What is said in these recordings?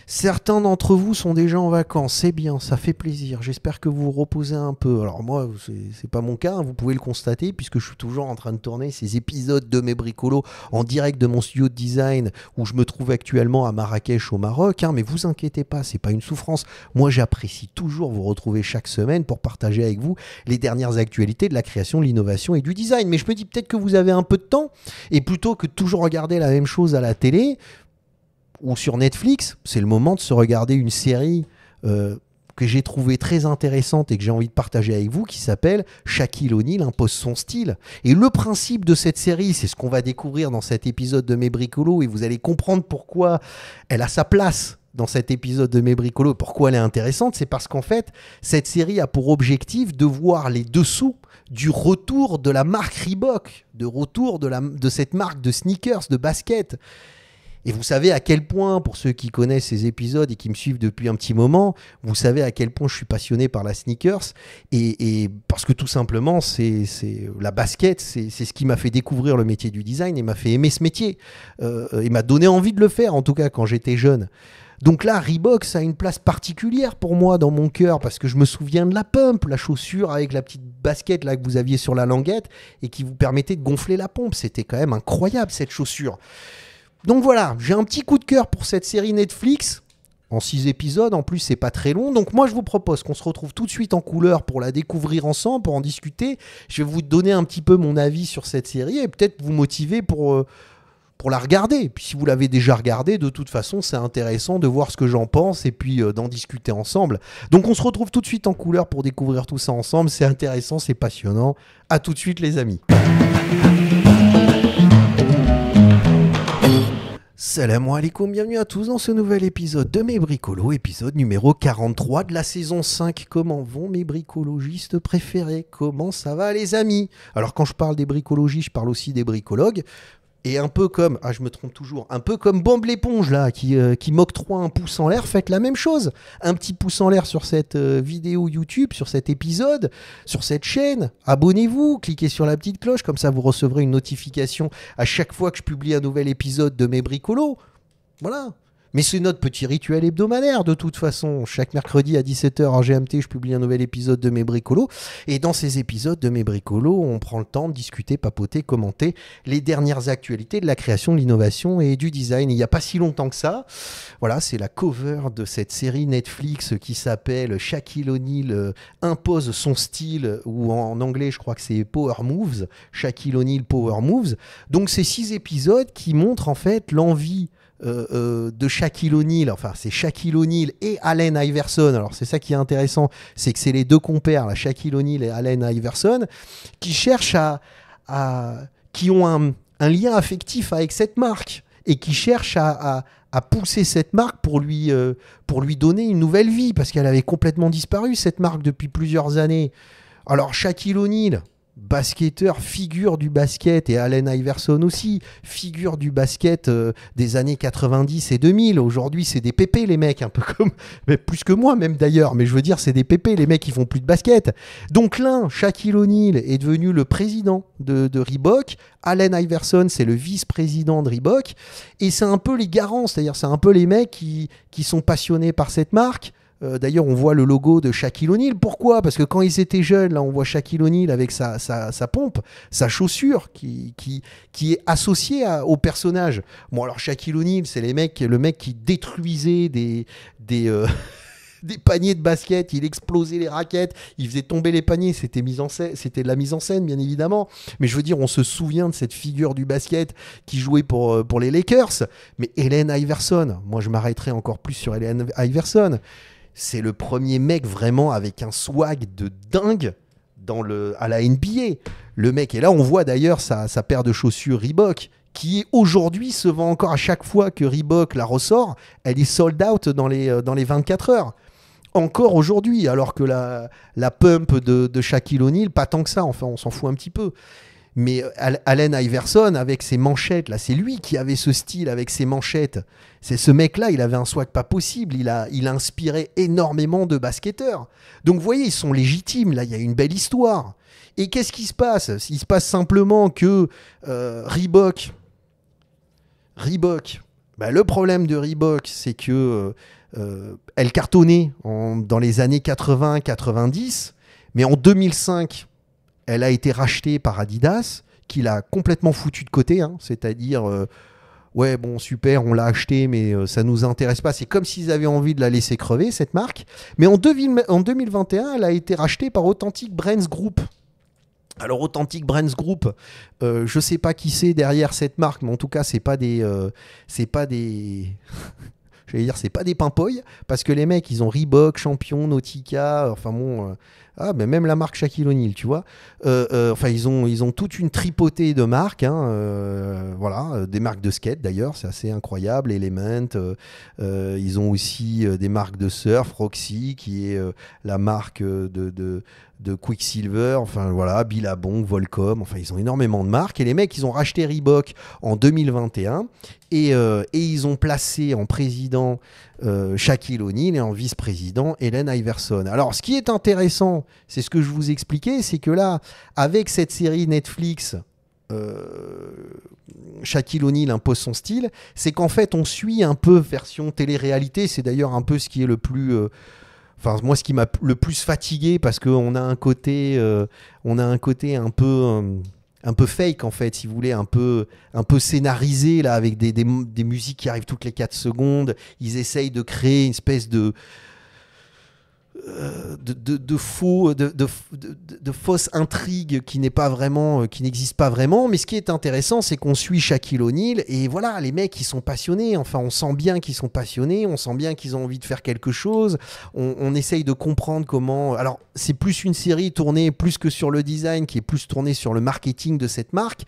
Certains d'entre vous sont déjà en vacances, c'est bien, ça fait plaisir. J'espère que vous vous reposez un peu. Alors moi, c'est pas mon cas, hein, vous pouvez le constater, puisque je suis toujours en train de tourner ces épisodes de mes bricolos en direct de mon studio de design, où je me trouve actuellement à Marrakech au Maroc. Hein, mais vous inquiétez pas, c'est pas une souffrance. Moi, j'apprécie toujours vous retrouver chaque semaine pour partager avec vous les dernières actualités de la création, de l'innovation et du design. Mais je me dis peut-être que vous avez un peu de temps, et plutôt que de toujours regarder la même chose à la télé, ou sur Netflix, c'est le moment de se regarder une série que j'ai trouvée très intéressante et que j'ai envie de partager avec vous, qui s'appelle Shaquille O'Neal impose son style. Et le principe de cette série, c'est ce qu'on va découvrir dans cet épisode de Mes Bricolos, et vous allez comprendre pourquoi elle a sa place dans cet épisode de Mes Bricolos, pourquoi elle est intéressante. C'est parce qu'en fait, cette série a pour objectif de voir les dessous du retour de la marque Reebok, de retour de cette marque de sneakers, de basket. Et vous savez à quel point, pour ceux qui connaissent ces épisodes et qui me suivent depuis un petit moment, vous savez à quel point je suis passionné par la sneakers. Et parce que tout simplement, c'est la basket, c'est ce qui m'a fait découvrir le métier du design et m'a fait aimer ce métier. Et m'a donné envie de le faire, en tout cas quand j'étais jeune. Donc là, Reebok, ça a une place particulière pour moi dans mon cœur, parce que je me souviens de la pump, la chaussure avec la petite basket là que vous aviez sur la languette et qui vous permettait de gonfler la pompe. C'était quand même incroyable cette chaussure. Donc voilà, j'ai un petit coup de cœur pour cette série Netflix, en 6 épisodes, en plus c'est pas très long. Donc moi je vous propose qu'on se retrouve tout de suite en couleur pour la découvrir ensemble, pour en discuter. Je vais vous donner un petit peu mon avis sur cette série et peut-être vous motiver pour la regarder. Puis si vous l'avez déjà regardée, de toute façon c'est intéressant de voir ce que j'en pense et puis d'en discuter ensemble. Donc on se retrouve tout de suite en couleur pour découvrir tout ça ensemble. C'est intéressant, c'est passionnant. À tout de suite les amis. Salam alaikum, bienvenue à tous dans ce nouvel épisode de Mes Bricolos, épisode numéro 43 de la saison 5. Comment vont mes bricologistes préférés? Comment ça va les amis? Alors quand je parle des bricologistes, je parle aussi des bricologues. Et un peu comme, je me trompe toujours, un peu comme Bombe l'éponge là, qui m'octroie un pouce en l'air, faites la même chose. Un petit pouce en l'air sur cette vidéo YouTube, sur cet épisode, sur cette chaîne. Abonnez-vous, cliquez sur la petite cloche, comme ça vous recevrez une notification à chaque fois que je publie un nouvel épisode de Mes Bricolos. Voilà. Mais c'est notre petit rituel hebdomadaire de toute façon. Chaque mercredi à 17h en GMT, je publie un nouvel épisode de Mes Bricolos. Et dans ces épisodes de Mes Bricolos, on prend le temps de discuter, papoter, commenter les dernières actualités de la création, de l'innovation et du design. Il n'y a pas si longtemps que ça, voilà, c'est la cover de cette série Netflix qui s'appelle Shaquille O'Neal impose son style, ou en anglais je crois que c'est Power Moves, Shaquille O'Neal Power Moves. Donc c'est 6 épisodes qui montrent en fait l'envie de Shaquille O'Neal, enfin c'est Shaquille O'Neal et Allen Iverson. Alors c'est ça qui est intéressant, c'est que c'est les deux compères, là, Shaquille O'Neal et Allen Iverson, qui cherchent qui ont un lien affectif avec cette marque et qui cherchent à pousser cette marque pour lui donner une nouvelle vie, parce qu'elle avait complètement disparu cette marque depuis plusieurs années. Alors Shaquille O'Neal, basketteur, figure du basket, et Allen Iverson aussi, figure du basket des années 90 et 2000. Aujourd'hui, c'est des pépés, les mecs, un peu comme, mais plus que moi même d'ailleurs, mais je veux dire, c'est des pépés, les mecs qui font plus de basket. Donc l'un, Shaquille O'Neal, est devenu le président de Reebok, Allen Iverson, c'est le vice-président de Reebok, et c'est un peu les garants, c'est-à-dire c'est un peu les mecs qui sont passionnés par cette marque. D'ailleurs, on voit le logo de Shaquille O'Neal. Pourquoi? Parce que quand ils étaient jeunes, là, on voit Shaquille O'Neal avec sa pompe, sa chaussure qui est associée au personnage. Bon, alors Shaquille O'Neal, c'est le mec qui détruisait des paniers de basket, il explosait les raquettes, il faisait tomber les paniers, c'était de la mise en scène, bien évidemment. Mais je veux dire, on se souvient de cette figure du basket qui jouait pour les Lakers. Mais Allen Iverson, moi je m'arrêterai encore plus sur Allen Iverson. C'est le premier mec vraiment avec un swag de dingue à la NBA. Le mec, et là on voit d'ailleurs sa paire de chaussures Reebok, qui aujourd'hui se vend encore à chaque fois que Reebok la ressort, elle est sold out dans les 24 heures. Encore aujourd'hui, alors que la pump de Shaquille O'Neal, pas tant que ça, enfin on s'en fout un petit peu. Mais Allen Iverson, avec ses manchettes, là, c'est lui qui avait ce style avec ses manchettes. C'est ce mec-là, il avait un swag pas possible. Il a inspiré énormément de basketteurs. Donc, vous voyez, ils sont légitimes. Là, il y a une belle histoire. Et qu'est-ce qui se passe? Il se passe simplement que Reebok Bah, le problème de Reebok, c'est que elle cartonnait dans les années 80-90, mais en 2005, elle a été rachetée par Adidas, qui l'a complètement foutu de côté, hein, c'est-à-dire ouais, bon, super, on l'a acheté, mais ça nous intéresse pas. C'est comme s'ils avaient envie de la laisser crever, cette marque. Mais en 2021, elle a été rachetée par Authentic Brands Group. Alors, Authentic Brands Group, je sais pas qui c'est derrière cette marque, mais en tout cas, c'est pas des, j'allais dire, c'est pas des pimpoilles, parce que les mecs, ils ont Reebok, Champion, Nautica, enfin bon, ben même la marque Shaquille O'Neal, tu vois. Enfin, ils ont toute une tripotée de marques, hein, voilà, des marques de skate d'ailleurs, c'est assez incroyable, Element. Ils ont aussi des marques de surf, Roxy, qui est la marque de Quicksilver, enfin voilà, Billabong, Volcom, enfin ils ont énormément de marques. Et les mecs, ils ont racheté Reebok en 2021 et ils ont placé en président Shaquille O'Neal et en vice-président Allen Iverson. Alors, ce qui est intéressant, c'est ce que je vous expliquais, c'est que là, avec cette série Netflix, Shaquille O'Neal impose son style, c'est qu'en fait, on suit un peu version télé-réalité. C'est d'ailleurs un peu ce qui est le plus... Enfin, moi, ce qui m'a le plus fatigué, parce qu'on a un côté un peu fake, en fait, si vous voulez, un peu scénarisé, là, avec des musiques qui arrivent toutes les 4 secondes. Ils essayent de créer une espèce de fausses intrigues qui n'est pas vraiment, qui n'existent pas vraiment. Mais ce qui est intéressant, c'est qu'on suit Shaquille O'Neal et voilà, les mecs, ils sont passionnés. Enfin, on sent bien qu'ils sont passionnés, on sent bien qu'ils ont envie de faire quelque chose. On essaye de comprendre comment. Alors, c'est plus une série tournée plus que sur le design, qui est plus tournée sur le marketing de cette marque.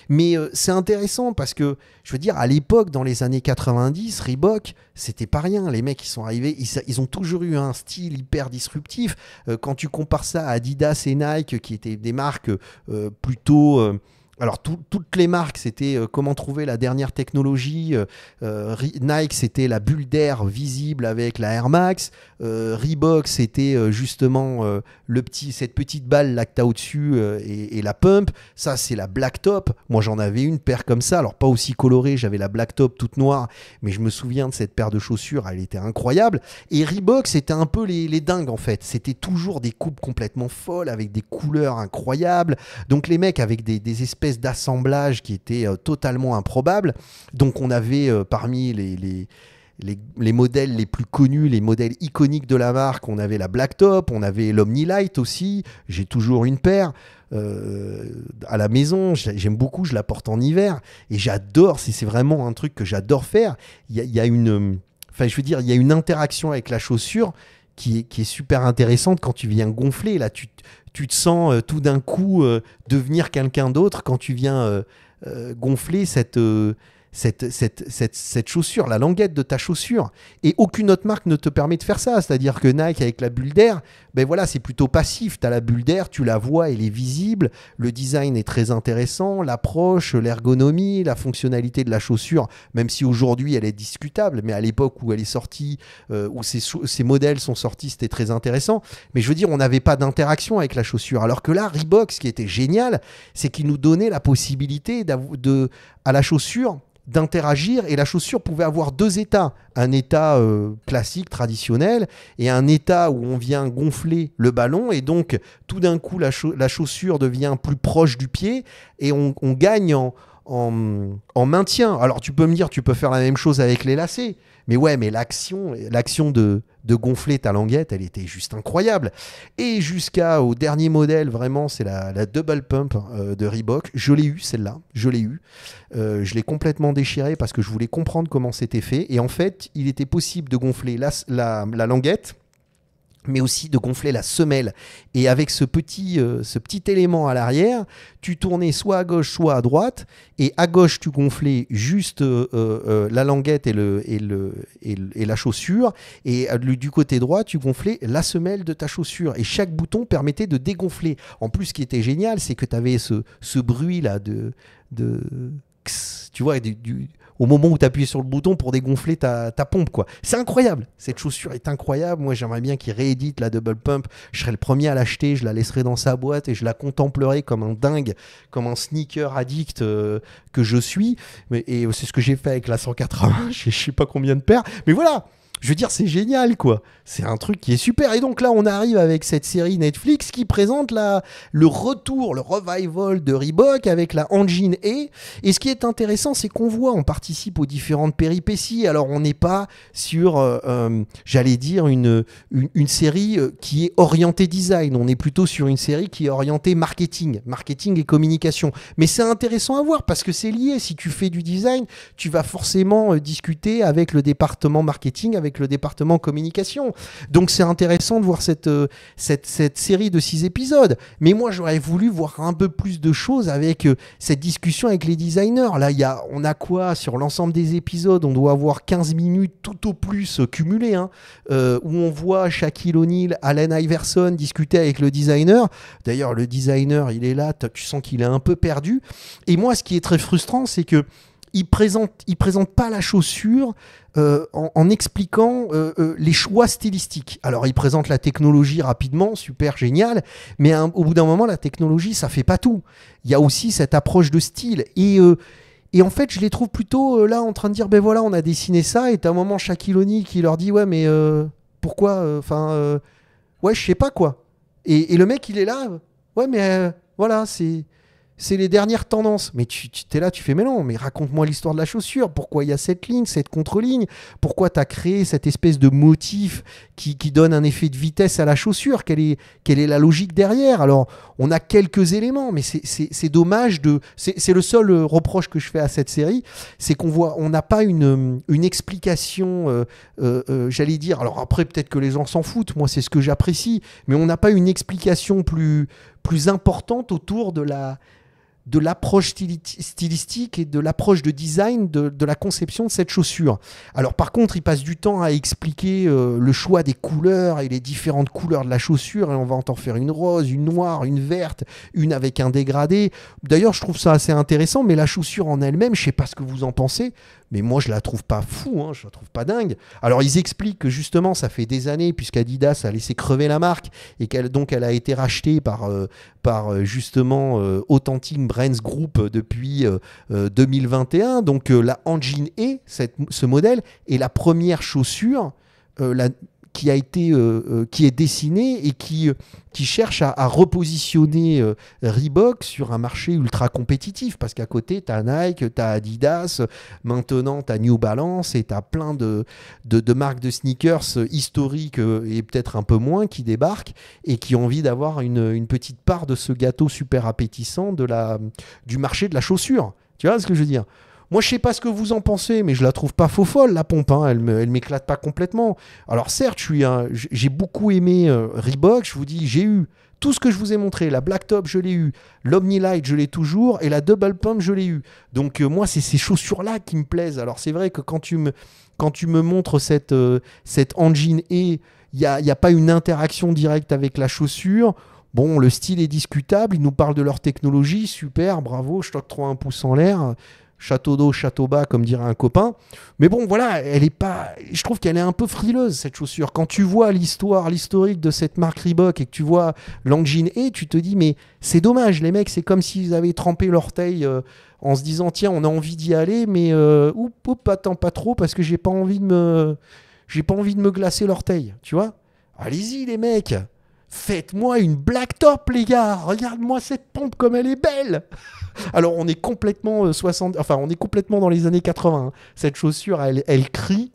Mais c'est intéressant parce que, je veux dire, à l'époque, dans les années 90, Reebok, c'était pas rien. Les mecs, ils sont arrivés, ils ont toujours eu un style hyper disruptif. Quand tu compares ça à Adidas et Nike, qui étaient des marques plutôt... alors, toutes les marques, c'était comment trouver la dernière technologie. Nike, c'était la bulle d'air visible avec la Air Max. Reebok, c'était justement cette petite balle là que tu as au-dessus et la pump. Ça, c'est la Black Top. Moi, j'en avais une paire comme ça. Alors, pas aussi colorée. J'avais la Black Top toute noire. Mais je me souviens de cette paire de chaussures. Elle était incroyable. Et Reebok, c'était un peu les dingues, en fait. C'était toujours des coupes complètement folles avec des couleurs incroyables. Donc, les mecs avec des espèces d'assemblage qui étaient totalement improbables. Donc on avait parmi les modèles les plus connus, les modèles iconiques de la marque, on avait la Black Top, on avait l'Omnilight aussi, j'ai toujours une paire à la maison, j'aime beaucoup, je la porte en hiver et j'adore, c'est vraiment un truc que j'adore faire. Il y a une, enfin je veux dire, il y a une interaction avec la chaussure qui est super intéressante quand tu viens gonfler. Là, tu te sens tout d'un coup devenir quelqu'un d'autre quand tu viens gonfler cette chaussure, la languette de ta chaussure. Et aucune autre marque ne te permet de faire ça. C'est-à-dire que Nike, avec la bulle d'air, ben voilà, c'est plutôt passif. Tu as la bulle d'air, tu la vois, elle est visible. Le design est très intéressant. L'approche, l'ergonomie, la fonctionnalité de la chaussure, même si aujourd'hui elle est discutable, mais à l'époque où elle est sortie, où ces modèles sont sortis, c'était très intéressant. Mais je veux dire, on n'avait pas d'interaction avec la chaussure. Alors que là, Reebok, ce qui était génial, c'est qu'il nous donnait la possibilité à la chaussure d'interagir, et la chaussure pouvait avoir 2 états, un état classique, traditionnel, et un état où on vient gonfler le ballon, et donc tout d'un coup la chaussure devient plus proche du pied, et on gagne en maintien. Alors tu peux me dire, tu peux faire la même chose avec les lacets, mais ouais, mais l'action de gonfler ta languette, elle était juste incroyable. Et jusqu'au dernier modèle, vraiment, c'est la Double Pump de Reebok. Je l'ai eu, celle-là. Je l'ai eu. Je l'ai complètement déchirée parce que je voulais comprendre comment c'était fait. Et en fait, il était possible de gonfler la languette, mais aussi de gonfler la semelle. Et avec ce petit élément à l'arrière, tu tournais soit à gauche, soit à droite. Et à gauche, tu gonflais juste la languette et la chaussure. Et du côté droit, tu gonflais la semelle de ta chaussure. Et chaque bouton permettait de dégonfler. En plus, ce qui était génial, c'est que tu avais ce bruit-là de tu vois, au moment où tu appuyais sur le bouton pour dégonfler ta pompe, quoi. C'est incroyable. Cette chaussure est incroyable. Moi, j'aimerais bien qu'il réédite la Double Pump. Je serais le premier à l'acheter. Je la laisserai dans sa boîte et je la contemplerai comme un dingue, comme un sneaker addict que je suis. Et c'est ce que j'ai fait avec la 180. Je sais pas combien de paires. Mais voilà. Je veux dire, c'est génial, quoi. C'est un truc qui est super. Et donc là, on arrive avec cette série Netflix qui présente le retour, le revival de Reebok avec la Engine E. Et ce qui est intéressant, c'est qu'on voit, on participe aux différentes péripéties. Alors, on n'est pas sur, j'allais dire, une série qui est orientée design. On est plutôt sur une série qui est orientée marketing et communication. Mais c'est intéressant à voir parce que c'est lié. Si tu fais du design, tu vas forcément discuter avec le département marketing, avec le département communication. Donc c'est intéressant de voir cette série de 6 épisodes. Mais moi, j'aurais voulu voir un peu plus de choses avec cette discussion avec les designers. Là, on a quoi sur l'ensemble des épisodes? On doit avoir 15 minutes tout au plus cumulées, hein, où on voit Shaquille O'Neal, Allen Iverson discuter avec le designer. D'ailleurs, le designer, il est là, tu sens qu'il est un peu perdu. Et moi, ce qui est très frustrant, c'est que il présente pas la chaussure en expliquant les choix stylistiques. Alors, il présente la technologie rapidement, super génial, mais au bout d'un moment, la technologie, ça fait pas tout. Il y a aussi cette approche de style. Et en fait, je les trouve plutôt là en train de dire, ben voilà, on a dessiné ça, et t'as un moment Shaquille O'Neal qui leur dit, ouais, mais pourquoi ouais, je sais pas quoi. Et le mec, il est là, ouais, mais voilà, c'est les dernières tendances. Mais tu es là, tu fais, mais non, mais raconte-moi l'histoire de la chaussure. Pourquoi il y a cette ligne, cette contre-ligne? Pourquoi tu as créé cette espèce de motif qui donne un effet de vitesse à la chaussure? Quelle est la logique derrière? Alors, on a quelques éléments, mais c'est dommage c'est le seul reproche que je fais à cette série, c'est on n'a pas une explication, j'allais dire, alors après, peut-être que les gens s'en foutent, moi, c'est ce que j'apprécie, mais on n'a pas une explication plus importante autour de l'approche stylistique et de l'approche de design de la conception de cette chaussure. Alors par contre, il passe du temps à expliquer le choix des couleurs et les différentes couleurs de la chaussure, et on va en faire une rose, une noire, une verte, une avec un dégradé. D'ailleurs, je trouve ça assez intéressant, mais la chaussure en elle-même, je ne sais pas ce que vous en pensez, mais moi je la trouve pas fou, hein, je la trouve pas dingue. Alors ils expliquent que justement ça fait des années, puisqu'Adidas a laissé crever la marque, et qu'elle a été rachetée par justement Authentic Brands Group depuis 2021. Donc la Engine E, ce modèle, est la première chaussure qui est dessinée et qui cherche à repositionner Reebok sur un marché ultra compétitif, parce qu'à côté tu as Nike, tu as Adidas, maintenant tu as New Balance, et tu as plein de marques de sneakers historiques et peut-être un peu moins qui débarquent et qui ont envie d'avoir une petite part de ce gâteau super appétissant du marché de la chaussure. Tu vois ce que je veux dire? Moi, je sais pas ce que vous en pensez, mais je la trouve pas faux folle, la pompe. Hein. Elle m'éclate pas complètement. Alors certes, j'ai beaucoup aimé Reebok. Je vous dis, j'ai eu tout ce que je vous ai montré. La Black Top, je l'ai eu. L'Omnilight, je l'ai toujours. Et la Double Pump, je l'ai eu. Donc moi, c'est ces chaussures-là qui me plaisent. Alors c'est vrai que quand tu me montres cette Engine E, il n'y a pas une interaction directe avec la chaussure. Bon, le style est discutable. Ils nous parlent de leur technologie. Super, bravo, je t'octroie un pouce en l'air. Château d'eau, château bas, comme dirait un copain. Mais bon, voilà, elle est pas. Je trouve qu'elle est un peu frileuse, cette chaussure. Quand tu vois l'historique de cette marque Reebok et que tu vois l'Engine E, tu te dis, mais c'est dommage, les mecs, c'est comme s'ils avaient trempé l'orteil en se disant, tiens, on a envie d'y aller, mais attends pas trop, parce que j'ai pas envie de me glacer l'orteil, tu vois. Allez-y, les mecs. Faites-moi une Black Top, les gars. Regarde-moi cette pompe comme elle est belle. Alors, on est complètement on est complètement dans les années 80. Hein. Cette chaussure, elle crie,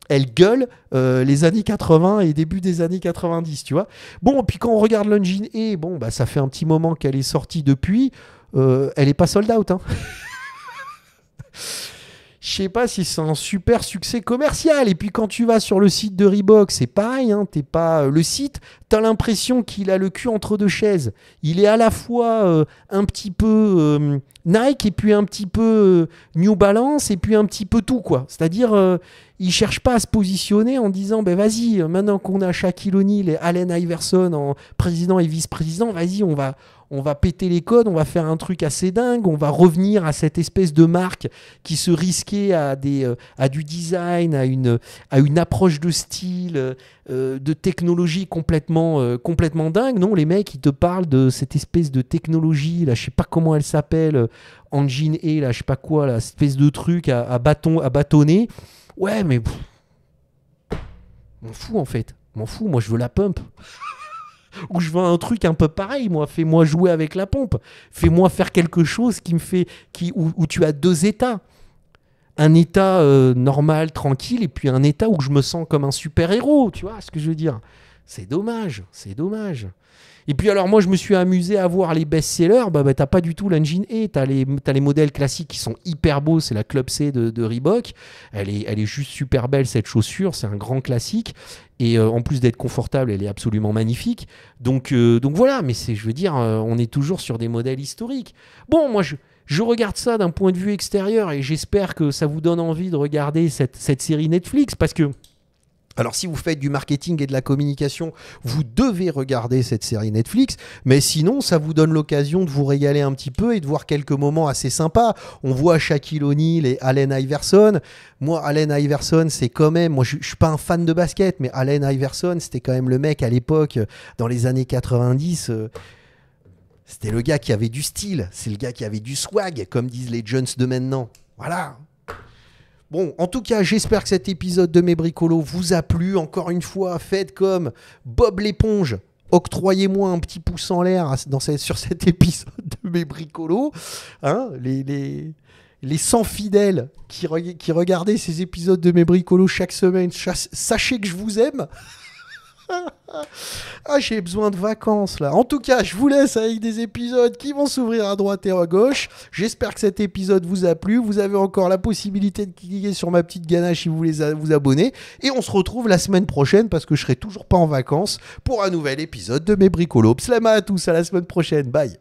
elle gueule les années 80 et début des années 90, tu vois. Bon, puis quand on regarde l'Engine E, bon, bah, ça fait un petit moment qu'elle est sortie depuis. Elle n'est pas sold out, hein. Je sais pas si c'est un super succès commercial. Et puis quand tu vas sur le site de Reebok, c'est pareil. Hein, le site, tu as l'impression qu'il a le cul entre deux chaises. Il est à la fois un petit peu Nike et puis un petit peu New Balance et puis un petit peu tout, quoi. C'est-à-dire, il cherche pas à se positionner en disant ben vas-y, maintenant qu'on a Shaquille O'Neal et Allen Iverson en président et vice-président, vas-y, on va péter les codes, on va faire un truc assez dingue, on va revenir à cette espèce de marque qui se risquait à du design, à une approche de style, de technologie complètement dingue. Non, les mecs, ils te parlent de cette espèce de technologie, là, je sais pas comment elle s'appelle, Engine A, là, je sais pas quoi, là, cette espèce de truc à bâtonner. Ouais, mais m'en fous en fait. M'en fous, moi je veux la pump. Ou je veux un truc un peu pareil, moi. Fais-moi jouer avec la pompe. Fais-moi faire quelque chose où tu as deux états. Un état normal, tranquille, et puis un état où je me sens comme un super-héros. Tu vois ce que je veux dire? C'est dommage, c'est dommage. Et puis alors moi je me suis amusé à voir les best-sellers, t'as pas du tout l'Engine A, t'as les modèles classiques qui sont hyper beaux, c'est la Club C de Reebok, elle est juste super belle cette chaussure, c'est un grand classique, et en plus d'être confortable, elle est absolument magnifique, donc voilà, mais je veux dire, on est toujours sur des modèles historiques. Bon, moi je regarde ça d'un point de vue extérieur, et j'espère que ça vous donne envie de regarder cette série Netflix, parce que alors si vous faites du marketing et de la communication, vous devez regarder cette série Netflix, mais sinon ça vous donne l'occasion de vous régaler un petit peu et de voir quelques moments assez sympas. On voit Shaquille O'Neal et Allen Iverson. Moi, Allen Iverson, c'est quand même... Moi, je suis pas un fan de basket, mais Allen Iverson, c'était quand même le mec à l'époque, dans les années 90... c'était le gars qui avait du style, c'est le gars qui avait du swag, comme disent les jeunes de maintenant. Voilà. Bon, en tout cas, j'espère que cet épisode de Mes Bricolos vous a plu. Encore une fois, faites comme Bob l'éponge. Octroyez-moi un petit pouce en l'air sur cet épisode de Mes Bricolos. Hein, les 100 fidèles qui regardaient ces épisodes de Mes Bricolos chaque semaine, sachez que je vous aime. Ah, j'ai besoin de vacances là. En tout cas, je vous laisse avec des épisodes qui vont s'ouvrir à droite et à gauche. J'espère que cet épisode vous a plu. Vous avez encore la possibilité de cliquer sur ma petite ganache si vous voulez vous abonner. Et on se retrouve la semaine prochaine parce que je serai toujours pas en vacances pour un nouvel épisode de Mes Bricolos. Slama à tous, à la semaine prochaine. Bye.